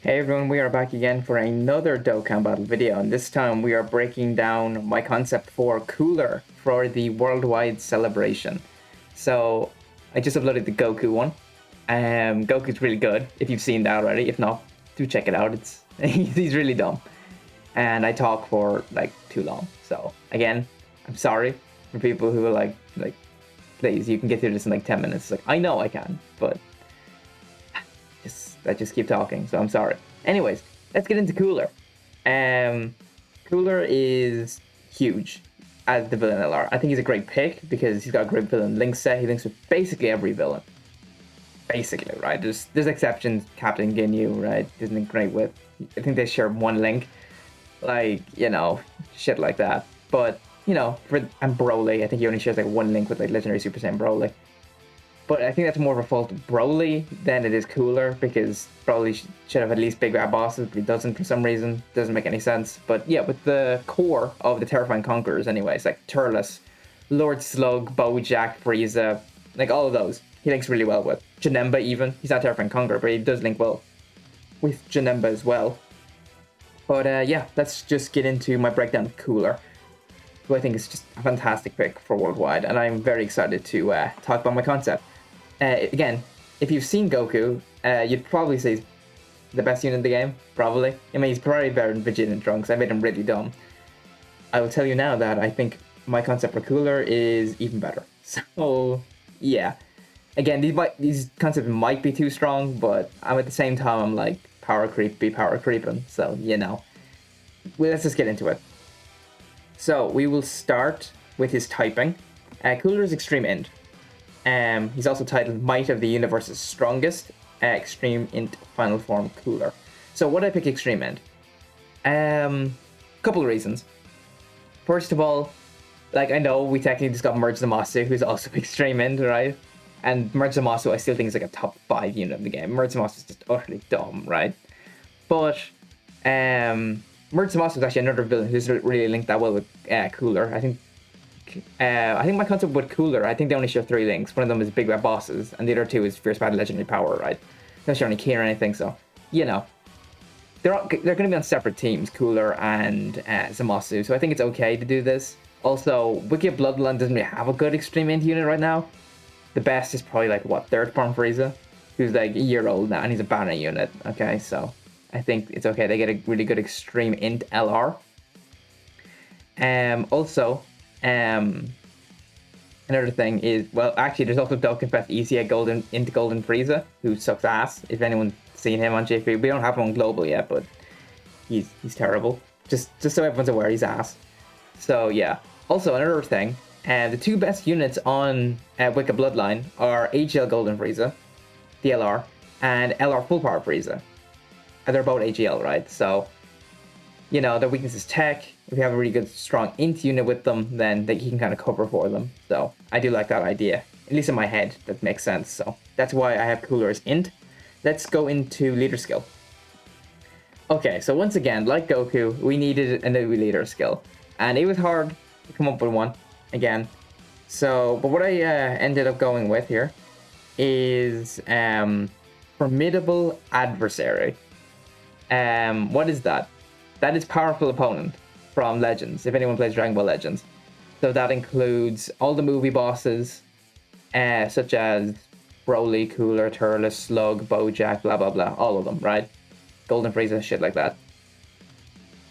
Hey everyone, we are back again for another Dokkan Battle video, and this time we are breaking down my concept for Cooler for the worldwide celebration. So, I just uploaded the Goku one. Goku's really good, if you've seen that already. If not, do check it out. He's really dumb. And I talk for, like, too long. So, again, I'm sorry for people who are like, please, you can get through this in like 10 minutes. Like, I know I can, but I just keep talking, so I'm sorry. Anyways, let's get into Cooler. Cooler is huge as the villain LR. I think he's a great pick because he's got a great villain link set. He links with basically every villain. Basically, right? There's exceptions. Captain Ginyu, right? Isn't it great with? I think they share one link. Like, you know, shit like that. But, you know, and Broly, I think he only shares like one link with like Legendary Super Saiyan Broly. But I think that's more of a fault of Broly than it is Cooler, because Broly should have at least big bad bosses, but he doesn't for some reason. Doesn't make any sense. But yeah, with the core of the Terrifying Conquerors anyways, like Turles, Lord Slug, Bojack, Frieza, like all of those, he links really well with. Janemba even. He's not Terrifying Conqueror, but he does link well with Janemba as well. But yeah, let's just get into my breakdown of Cooler, who I think is just a fantastic pick for worldwide, and I'm very excited to talk about my concept. Again, if you've seen Goku, you'd probably say he's the best unit in the game, probably. I mean, he's probably better than Vegeta and Trunks. I made him really dumb. I will tell you now that I think my concept for Cooler is even better. So, yeah. Again, these concepts might be too strong, but I'm at the same time, I'm like, power creep be power creeping. So, you know. Well, let's just get into it. So, we will start with his typing. Cooler is Extreme Int. He's also titled Might of the Universe's Strongest, Extreme Int Final Form Cooler. So what I pick Extreme Int? Couple of reasons. First of all, like, I know we technically just got Merge Zamasu, who's also Extreme Int, right? And Merge Zamasu I still think is like a top 5 unit of the game. Merge Zamasu is just utterly dumb, right? But Merge Zamasu is actually another villain who's really linked that well with Cooler. I think my concept with Cooler, I think they only share 3 links. One of them is Big Bad Bosses, and the other 2 is Fierce Battle Legendary Power, right? They don't share any key or anything, so, you know. They're going to be on separate teams, Cooler and Zamasu, so I think it's okay to do this. Also, Wicked Bloodline doesn't really have a good Extreme Int unit right now. The best is probably, like, what, 3rd Form Frieza? Who's, like, a year old now, and he's a banner unit, okay? So, I think it's okay. They get a really good Extreme Int LR. Also, another thing is, well, actually, there's also Dokkan Fest ECA Golden Frieza, who sucks ass. If anyone's seen him on JP, we don't have him on Global yet, but he's terrible. Just so everyone's aware, he's ass. So yeah. Also, another thing, the 2 best units on Wicked Bloodline are AGL Golden Frieza, DLR, and LR Full Power Frieza. And they're both AGL, right? So, you know, their weakness is tech. If you have a really good, strong int unit with them, then he can kind of cover for them. So, I do like that idea. At least in my head, that makes sense. So, that's why I have Cooler as int. Let's go into leader skill. Okay, so once again, like Goku, we needed a new leader skill. And it was hard to come up with one, again. So, but what I ended up going with here is Formidable Adversary. What is that? That is Powerful Opponent from Legends, if anyone plays Dragon Ball Legends. So that includes all the movie bosses, such as Broly, Cooler, Turles, Slug, Bojack, blah blah blah, all of them, right? Golden Frieza, shit like that.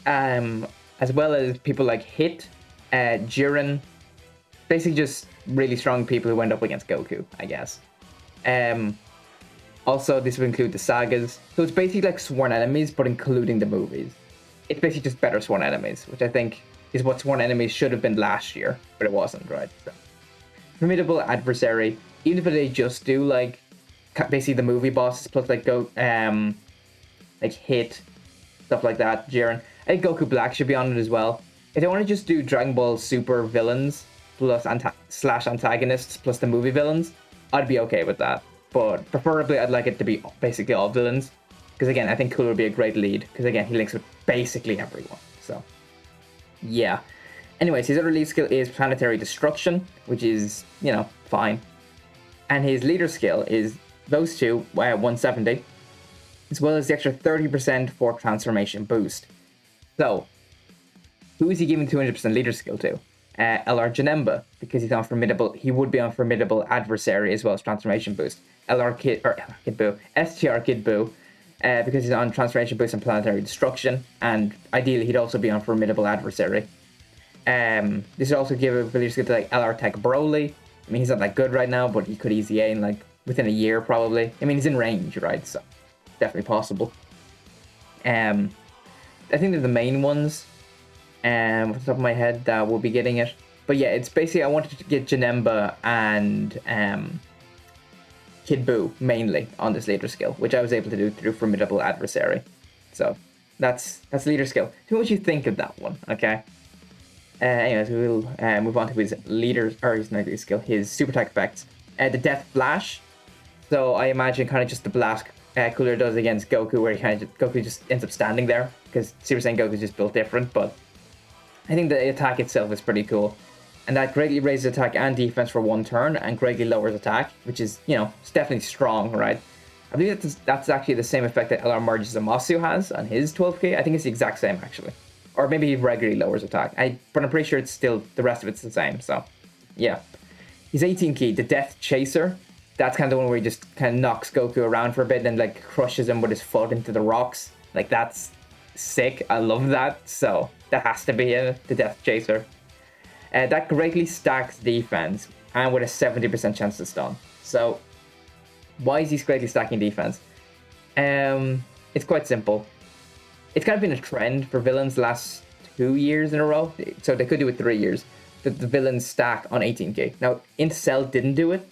As well as people like Hit, Jiren, basically just really strong people who went up against Goku, I guess. Also, this would include the sagas. So it's basically like Sworn Enemies, but including the movies. It's basically just better Sworn Enemies, which I think is what Sworn Enemies should have been last year, but it wasn't, right? So, Formidable Adversary, even if they just do like basically the movie bosses plus like like Hit, stuff like that, Jiren. I think Goku Black should be on it as well. If they want to just do Dragon Ball Super villains plus slash antagonists plus the movie villains, I'd be okay with that. But preferably, I'd like it to be basically all villains. Because again, I think Cooler would be a great lead. Because again, he links with basically everyone. So, yeah. Anyways, his other lead skill is Planetary Destruction, which is, you know, fine. And his leader skill is those two, 170. as well as the extra 30% for transformation boost. So, who is he giving 200% leader skill to? LR Janemba, because he's on formidable. He would be on formidable adversary as well as transformation boost. STR Kid Buu, because he's on transformation boost and planetary destruction, and ideally he'd also be on formidable adversary. This would also give a leader skill to like LR Tech Broly. I mean, he's not that good right now, but he could easy A in like within a year probably. I mean, he's in range, right? So definitely possible. I think they're the main ones. Off the top of my head, that will be getting it. But yeah, it's basically I wanted to get Janemba and Kid Buu mainly on this leader skill, which I was able to do through formidable adversary. So that's leader skill. Tell me what you think of that one, okay? Anyways, we will move on to his leader, or his not leader skill, his super attack effects. The Death Flash. So I imagine kind of just the blast Cooler does against Goku, where Goku just ends up standing there because Super Saiyan Goku is just built different. But I think the attack itself is pretty cool, and that greatly raises attack and defense for 1 turn, and greatly lowers attack, which is, you know, it's definitely strong, right? I believe that's actually the same effect that LR Marges Zamasu has on his 12k. I think it's the exact same actually, or maybe he regularly lowers attack. But I'm pretty sure it's still the rest of it's the same. So yeah, he's 18 key. The Death Chaser. That's kind of the one where he just kind of knocks Goku around for a bit and like crushes him with his foot into the rocks. Like, that's sick. I love that. So that has to be the Death Chaser. That greatly stacks defense and with a 70% chance to stun. So why is he greatly stacking defense? It's quite simple. It's kind of been a trend for villains the last 2 years in a row. So they could do it 3 years. That the villains stack on 18k. Now, Intercell didn't do it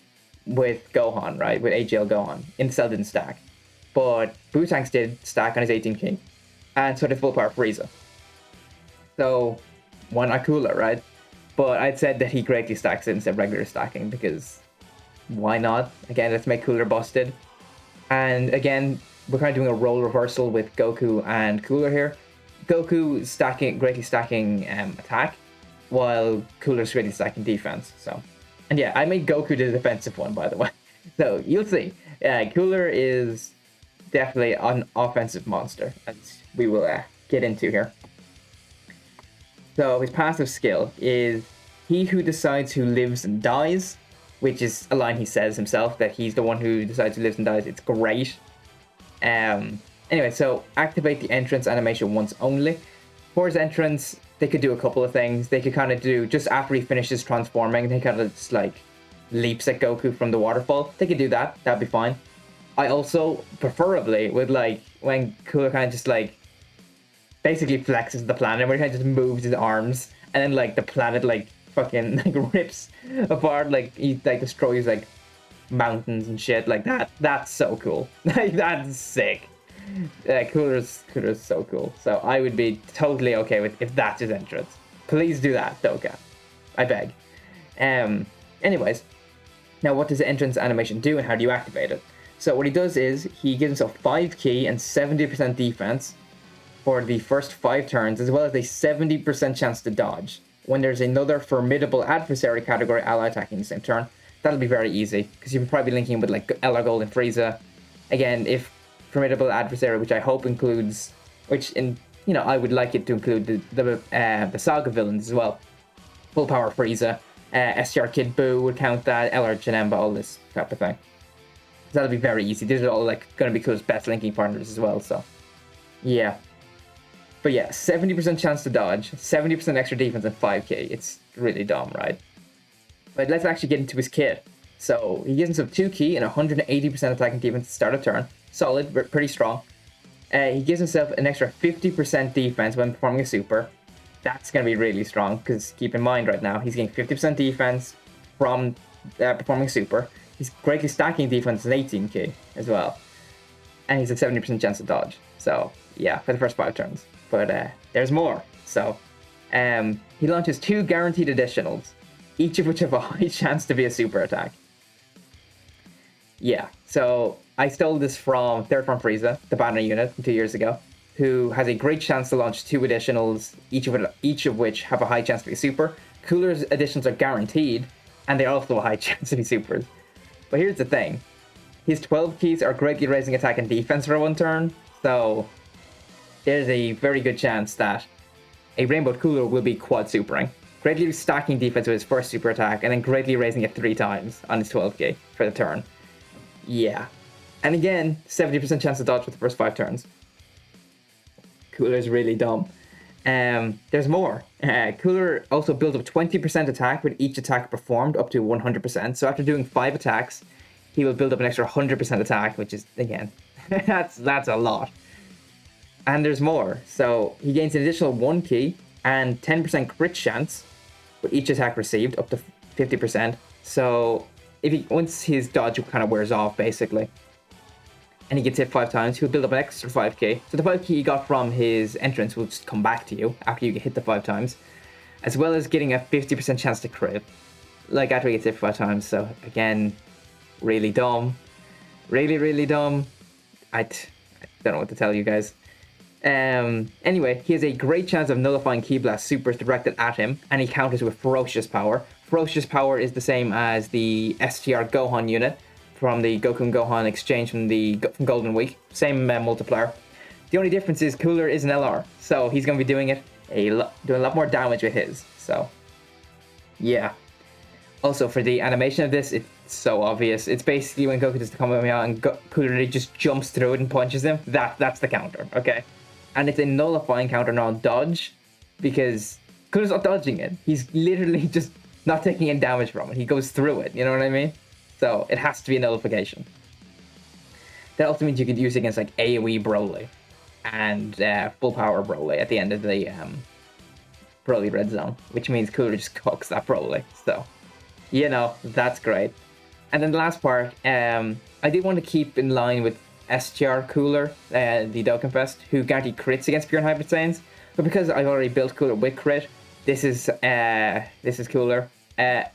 with Gohan, right? With AGL Gohan. Intercell didn't stack. But Bootanks did stack on his 18k. And so did Full Power Frieza. So, why not Cooler, right? But I'd said that he greatly stacks it instead of regular stacking, because why not? Again, let's make Cooler busted. And again, we're kind of doing a role reversal with Goku and Cooler here. Goku greatly stacking attack, while Cooler's greatly stacking defense. So, and yeah, I made Goku the defensive one, by the way. So you'll see. Cooler is definitely an offensive monster, as we will get into here. So his passive skill is he who decides who lives and dies, which is a line he says himself, that he's the one who decides who lives and dies. It's great. Anyway, so activate the entrance animation once only. For his entrance, they could do a couple of things. They could kind of do, just after he finishes transforming, they kind of just like leaps at Goku from the waterfall. They could do that. That'd be fine. I also, preferably, would like when Cooler kind of just like basically flexes the planet, where he kind of just moves his arms, and then like the planet like fucking like rips apart, like he like destroys like mountains and shit like that. That's so cool. Like, that's sick. Cooler's so cool. So I would be totally okay with if that's his entrance. Please do that, Dokkan. I beg. Anyways, now what does the entrance animation do and how do you activate it? So what he does is he gives himself 5 ki and 70% defense for the first 5 turns, as well as a 70% chance to dodge. When there's another formidable adversary category ally attacking the same turn, that'll be very easy, because you'll probably be linking with like LR Gold and Frieza. Again, if formidable adversary, which I hope includes, I would like it to include the Saga villains as well. Full Power Frieza, STR Kid Buu would count that, LR Janemba, all this type of thing. So that'll be very easy. These are all like going to be Cool's best linking partners as well, so yeah. But yeah, 70% chance to dodge, 70% extra defense, and 5k. It's really dumb, right? But let's actually get into his kit. So he gives himself 2 ki and 180% attack and defense to start a turn. Solid, pretty strong. He gives himself an extra 50% defense when performing a super. That's going to be really strong, because keep in mind right now, he's getting 50% defense from performing a super. He's greatly stacking defense at 18k as well. And he's at 70% chance to dodge. So yeah, for the first 5 turns. But there's more. So he launches 2 guaranteed additionals, each of which have a high chance to be a super attack. Yeah, so I stole this from Third Form Frieza, the banner unit from 2 years ago, who has a great chance to launch 2 additionals, each of which have a high chance to be super. Cooler's additions are guaranteed, and they also have a high chance to be supers. But here's the thing. His 12 keys are greatly raising attack and defense for one turn, so there's a very good chance that a Rainbow Cooler will be quad supering. Greatly stacking defense with his first super attack, and then greatly raising it 3 times on his 12 key for the turn. Yeah. And again, 70% chance to dodge for the first 5 turns. Cooler's really dumb. There's more. Cooler also builds up 20% attack with each attack performed up to 100%. So after doing 5 attacks, he will build up an extra 100% attack, which is, again, that's a lot. And there's more. So he gains an additional 1 key and 10% crit chance with each attack received, up to 50%. So once his dodge kind of wears off, basically, and he gets hit 5 times, he'll build up an extra 5k. So the 5k he got from his entrance will just come back to you after you get hit the 5 times, as well as getting a 50% chance to crit, like after he gets hit 5 times. So again, really dumb. Really, really dumb. I don't know what to tell you guys. Anyway, he has a great chance of nullifying Ki Blast supers directed at him, and he counters with Ferocious Power. Ferocious Power is the same as the STR Gohan unit from the Goku and Gohan exchange from Golden Week. Same multiplier. The only difference is Cooler is an LR, so he's going to be doing a lot more damage with his. So, yeah. Also, for the animation of this, it's so obvious. It's basically when Goku does the combo out and Cooler just jumps through it and punches him. That's the counter, okay? And it's a nullifying counter, not dodge, because Cooler's not dodging it. He's literally just not taking any damage from it. He goes through it, you know what I mean? So it has to be a nullification. That also means you could use it against like AoE Broly and full power Broly at the end of the Broly red zone, which means Cooler just cooks that Broly. So, you know, that's great. And then the last part, I did want to keep in line with STR Cooler, the Dokkan Fest, who guarantee crits against pure and hybrid Saiyans. But because I've already built Cooler with crit, this is Cooler.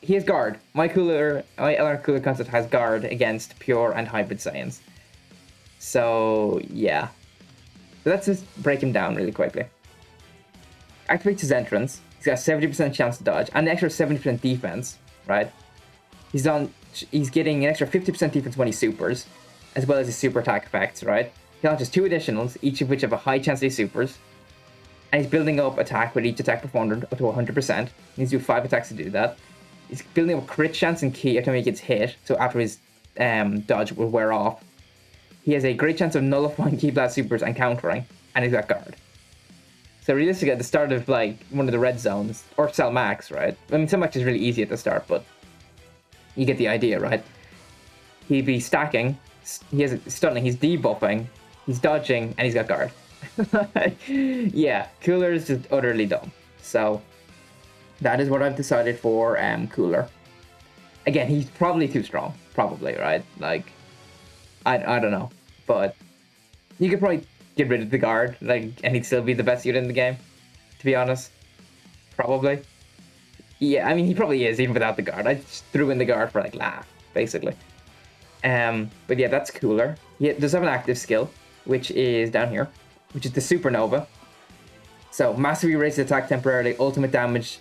He has guard. My LR Cooler concept has guard against pure and hybrid Saiyans. So yeah. So let's just break him down really quickly. Activates his entrance. He's got a 70% chance to dodge and an extra 70% defense, right? He's getting an extra 50% defense when he supers, as well as his super attack effects, right? He launches 2 additionals, each of which have a high chance he supers. And he's building up attack with each attack performed up to 100%. He needs to do 5 attacks to do that. He's building up crit chance and ki every time he gets hit, so after his dodge will wear off. He has a great chance of nullifying Ki Blast supers and countering, and he's got guard. So realistically, at the start of like one of the red zones, or Cell Max, right? I mean, Cell Max is really easy at the start, but you get the idea, right? He'd be stacking, he has stunning, he's debuffing, he's dodging, and he's got guard. Yeah, Cooler is just utterly dumb. So that is what I've decided for Cooler. Again, he's probably too strong, probably, right? Like, I don't know, but you could probably get rid of the guard, like, and he'd still be the best unit in the game, to be honest. Probably. Yeah, I mean, he probably is, even without the guard. I just threw in the guard for, like, laugh, basically. But yeah, that's Cooler. He does have an active skill, which is down here, which is the Supernova. So, massively raises attack temporarily, ultimate damage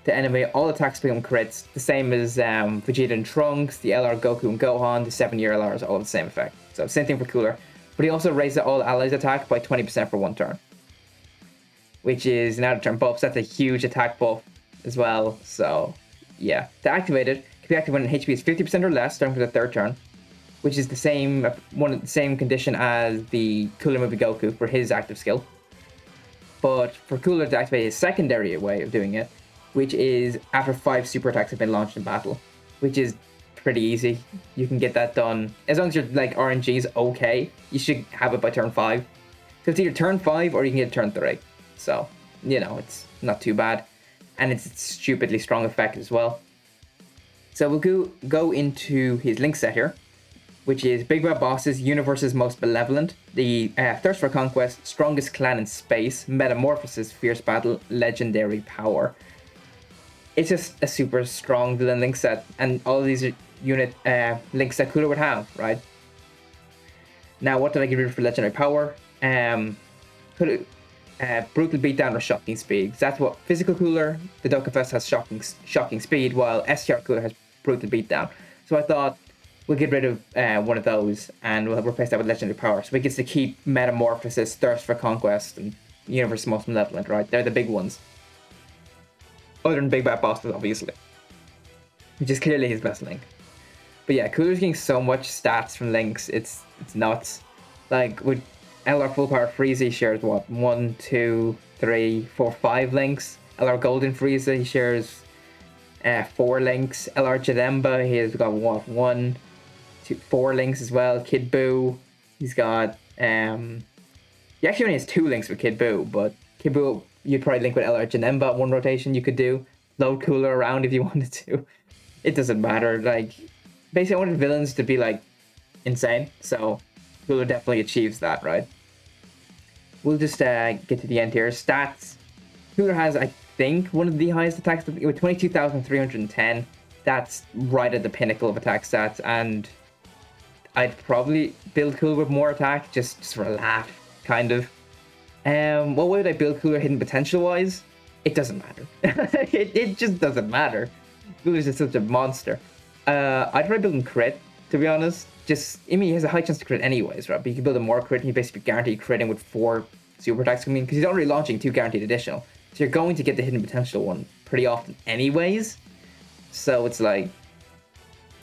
to enemy, all attacks become crits, the same as Vegeta and Trunks, the LR Goku and Gohan, the 7-year LRs, all have the same effect. So, same thing for Cooler. But he also raises all allies attack by 20% for 1 turn, which is an out-of-turn buff, so that's a huge attack buff as well. So, yeah. To activate it, it can be activated when HP is 50% or less, starting from the 3rd turn, which is the same condition as the Cooler Movie Goku for his active skill. But for Cooler to activate his secondary way of doing it, which is after 5 super attacks have been launched in battle, which is pretty easy. You can get that done. As long as your like RNG is okay, you should have it by turn 5. So it's either turn 5 or you can get turn 3. So, you know, it's not too bad. And it's a stupidly strong effect as well. So we'll go into his link set here, which is Big Bad Bosses, Universe's Most Malevolent, the Thirst for Conquest, Strongest Clan in Space, Metamorphosis, Fierce Battle, Legendary Power. It's just a super strong villain link set, and all of these are unit links that Cooler would have, right? Now, what did I get rid of for Legendary Power? Brutal Beatdown or Shocking Speed. That's what Physical Cooler, the Dokkan Fest has shocking speed, while STR Cooler has Brutal Beatdown. So I thought, we'll get rid of one of those, and we'll replace that with Legendary Power. So we get to keep Metamorphosis, Thirst for Conquest, and Universe Most Malevolent, right? They're the big ones. Other than Big Bad Bosses, obviously. Which is clearly his best link. But yeah, Cooler's getting so much stats from links, it's nuts. Like, with LR Full Power Frieza, he shares what? 1, 2, 3, 4, 5 links. LR Golden Frieza, he shares 4 links. LR Janemba, he has got what? 1, 2, 4 links as well. Kid Buu, he's got he actually only has 2 links with Kid Buu, but Kid Buu you'd probably link with LR Janemba. One rotation you could do. Load Cooler around if you wanted to. It doesn't matter. Like, basically I wanted villains to be like insane, so Cooler definitely achieves that, right? We'll just get to the end here. Stats. Cooler has, I think, one of the highest attacks with 22,310. That's right at the pinnacle of attack stats, and I'd probably build Cooler with more attack, just for a laugh, kind of. What way would I build Cooler hidden potential wise? It doesn't matter. it just doesn't matter. Cooler's just such a monster. I'd try building crit, to be honest. I mean, he has a high chance to crit anyways, right? But you can build a more crit, and you basically guaranteed critting with 4 super attacks coming in, because he's already launching 2 guaranteed additional. So you're going to get the hidden potential one pretty often anyways. So it's like,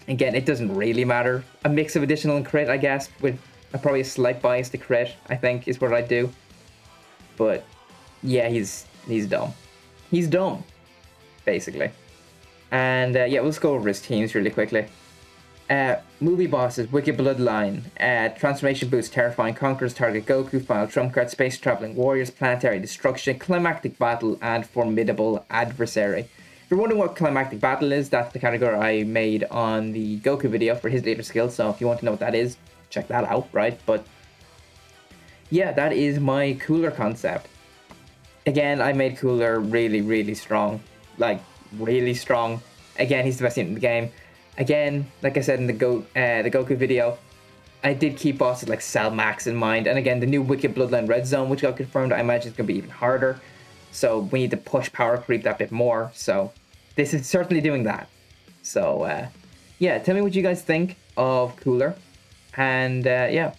again, it doesn't really matter. A mix of additional and crit, I guess, with probably a slight bias to crit, I think, is what I'd do. But yeah, he's dumb. He's dumb, basically. And yeah, let's go over his teams really quickly. Movie bosses: Wicked Bloodline, Transformation Boost, Terrifying, Conquerors, Target Goku, Final Trump Card, Space Traveling Warriors, Planetary Destruction, Climactic Battle, and Formidable Adversary. If you're wondering what Climactic Battle is, that's the category I made on the Goku video for his later skill, so if you want to know what that is, check that out, right? But yeah, that is my Cooler concept. Again, I made Cooler really, really strong. Like, really strong. Again, he's the best unit in the game. Again, like I said in the Goku video, I did keep bosses like Cell Max in mind. And again, the new Wicked Bloodline Red Zone, which got confirmed, I imagine it's going to be even harder. So we need to push power creep that bit more. So this is certainly doing that. So yeah, tell me what you guys think of Cooler. And yeah,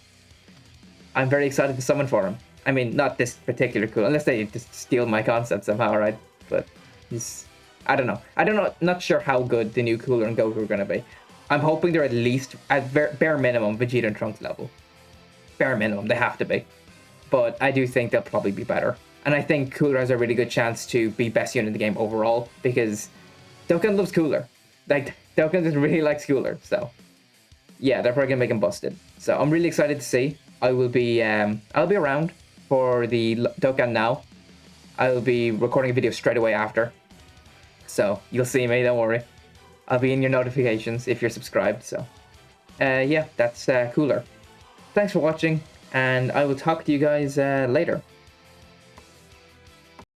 I'm very excited to summon for him. I mean, not this particular Cooler, unless they just steal my concept somehow, right? But he's... I don't know. Not sure how good the new Cooler and Goku are going to be. I'm hoping they're at least, at bare minimum, Vegeta and Trunks level. Bare minimum, they have to be. But I do think they'll probably be better. And I think Cooler has a really good chance to be best unit in the game overall, because Dokkan loves Cooler. Like, Dokkan just really likes Cooler, so... yeah, they're probably going to make him busted. So I'm really excited to see. I'll be around for the Dokkan now. I'll be recording a video straight away after. So you'll see me, don't worry. I'll be in your notifications if you're subscribed. So yeah, that's Cooler. Thanks for watching, and I will talk to you guys later.